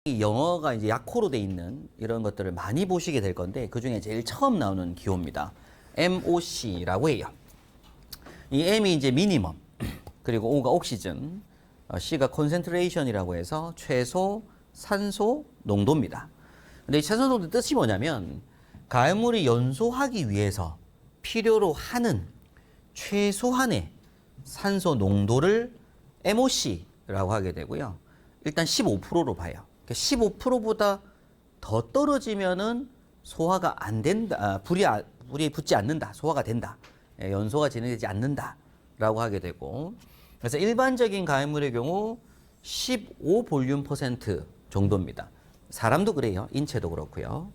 이 영어가 이제 약호로 돼 있는 이런 것들을 많이 보시게 될 건데 그 중에 제일 처음 나오는 기호입니다. MOC라고 해요. 이 M이 이제 미니멈, 그리고 O가 옥시즌, C가 concentration이라고 해서 최소 산소 농도입니다. 근데 이 최소 농도 뜻이 뭐냐면 가연물이 연소하기 위해서 필요로 하는 최소한의 산소 농도를 MOC라고 하게 되고요. 일단 15%로 봐요. 15%보다 더 떨어지면은 소화가 안 된다, 불이 붙지 않는다, 소화가 된다, 연소가 진행되지 않는다라고 하게 되고, 그래서 일반적인 가연물의 경우 15볼륨% 정도입니다. 사람도 그래요, 인체도 그렇고요.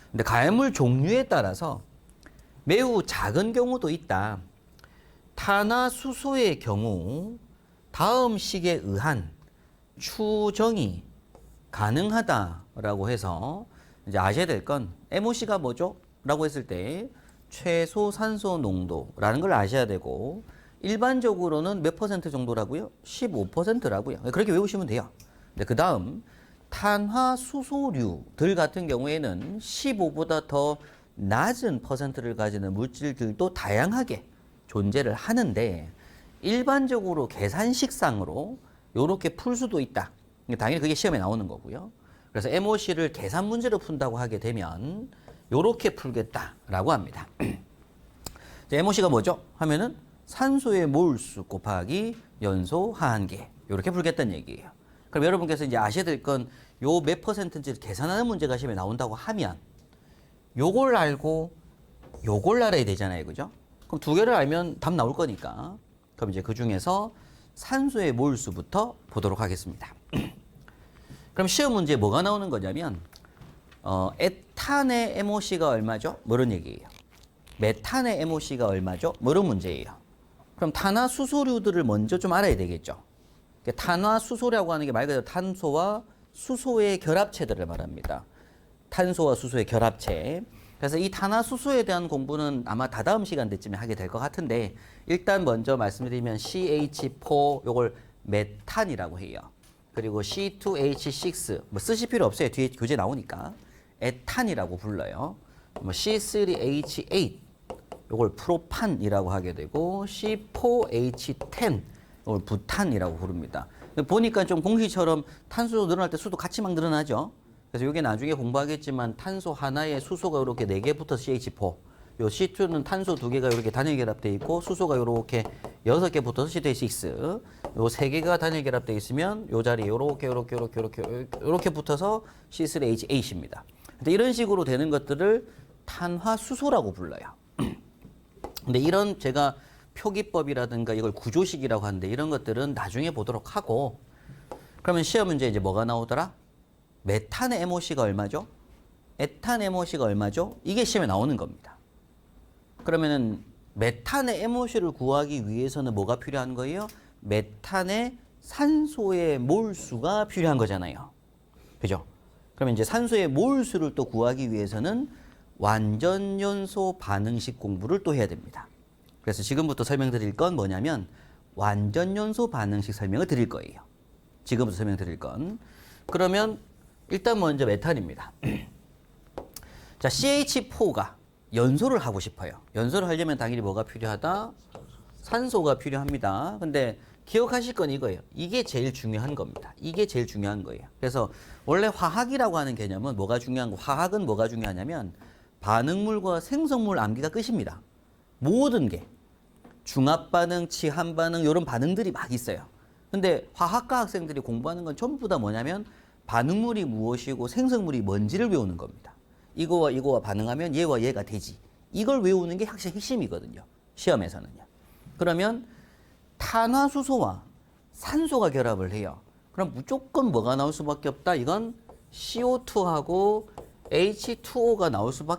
근데 가연물 종류에 따라서 매우 작은 경우도 있다. 탄화수소의 경우 다음 식에 의한 추정이 가능하다라고 해서 이제 아셔야 될 건 MOC가 뭐죠? 라고 했을 때 최소 산소 농도라는 걸 아셔야 되고 일반적으로는 몇 퍼센트 정도라고요? 15%라고요. 그렇게 외우시면 돼요. 그 다음 탄화수소류들 같은 경우에는 15보다 더 낮은 퍼센트를 가지는 물질들도 다양하게 존재를 하는데 일반적으로 계산식상으로 이렇게 풀 수도 있다. 당연히 그게 시험에 나오는 거고요. 그래서 MOC를 계산 문제로 푼다고 하게 되면 이렇게 풀겠다라고 합니다. MOC가 뭐죠? 하면은 산소의 몰수 곱하기 연소 하한계 이렇게 풀겠다는 얘기예요. 그럼 여러분께서 이제 아셔야 될 건 요 몇 퍼센트인지를 계산하는 문제가 시험에 나온다고 하면 요걸 알고 요걸 알아야 되잖아요. 그죠? 그럼 두 개를 알면 답 나올 거니까. 그럼 이제 그 중에서 산소의 몰수부터 보도록 하겠습니다. 그럼 시험 문제에 뭐가 나오는 거냐면 에탄의 MOC가 얼마죠? 뭐런 얘기예요. 메탄의 MOC가 얼마죠? 뭐런 문제예요. 그럼 탄화수소류들을 먼저 좀 알아야 되겠죠. 탄화수소라고 하는 게 말 그대로 탄소와 수소의 결합체들을 말합니다. 탄소와 수소의 결합체. 그래서 이 탄화수소에 대한 공부는 아마 다다음 시간대쯤에 하게 될 것 같은데 일단 먼저 말씀드리면 CH4 요걸 메탄이라고 해요. 그리고 C2H6 뭐 쓰실 필요 없어요. 뒤에 교재 나오니까 에탄이라고 불러요. 뭐 C3H8 요걸 프로판이라고 하게 되고 C4H10 이걸 부탄이라고 부릅니다. 보니까 좀 공식처럼 탄소 늘어날 때 수도 같이 막 늘어나죠. 그래서 이게 나중에 공부하겠지만 탄소 하나에 수소가 이렇게 4개 붙어 CH4, 요 C2는 탄소 2개가 이렇게 단일 결합되어 있고 수소가 이렇게 6개 붙어서 C2H6, 요 3개가 단일 결합되어 있으면 요 자리에 이렇게 붙어서 C3H8입니다. 근데 이런 식으로 되는 것들을 탄화수소라고 불러요. 근데 이런 제가 표기법이라든가 이걸 구조식이라고 하는데 이런 것들은 나중에 보도록 하고 그러면 시험 문제 이제 뭐가 나오더라? 메탄의 MOC가 얼마죠? 에탄 MOC가 얼마죠? 이게 시험에 나오는 겁니다. 그러면은 메탄의 MOC를 구하기 위해서는 뭐가 필요한 거예요? 메탄의 산소의 몰수가 필요한 거잖아요. 그죠? 그러면 이제 산소의 몰수를 또 구하기 위해서는 완전연소 반응식 공부를 또 해야 됩니다. 그래서 지금부터 설명드릴 건 뭐냐면 완전연소 반응식 설명을 드릴 거예요. 지금부터 설명드릴 건. 그러면 일단 먼저 메탄입니다. 자, CH4가 연소를 하고 싶어요. 연소를 하려면 당연히 뭐가 필요하다? 산소가 필요합니다. 근데 기억하실 건 이거예요. 이게 제일 중요한 겁니다. 이게 제일 중요한 거예요. 그래서 원래 화학이라고 하는 개념은 뭐가 중요한 거? 화학은 뭐가 중요하냐면 반응물과 생성물 암기가 끝입니다. 모든 게 중합반응, 치한반응 이런 반응들이 막 있어요. 근데 화학과 학생들이 공부하는 건 전부 다 뭐냐면 반응물이 무엇이고 생성물이 뭔지를 외우는 겁니다. 이거와 이거와 반응하면 얘와 얘가 되지. 이걸 외우는 게 학생 핵심이거든요. 시험에서는요. 그러면 탄화수소와 산소가 결합을 해요. 그럼 무조건 뭐가 나올 수밖에 없다? 이건 CO2하고 H2O가 나올 수밖에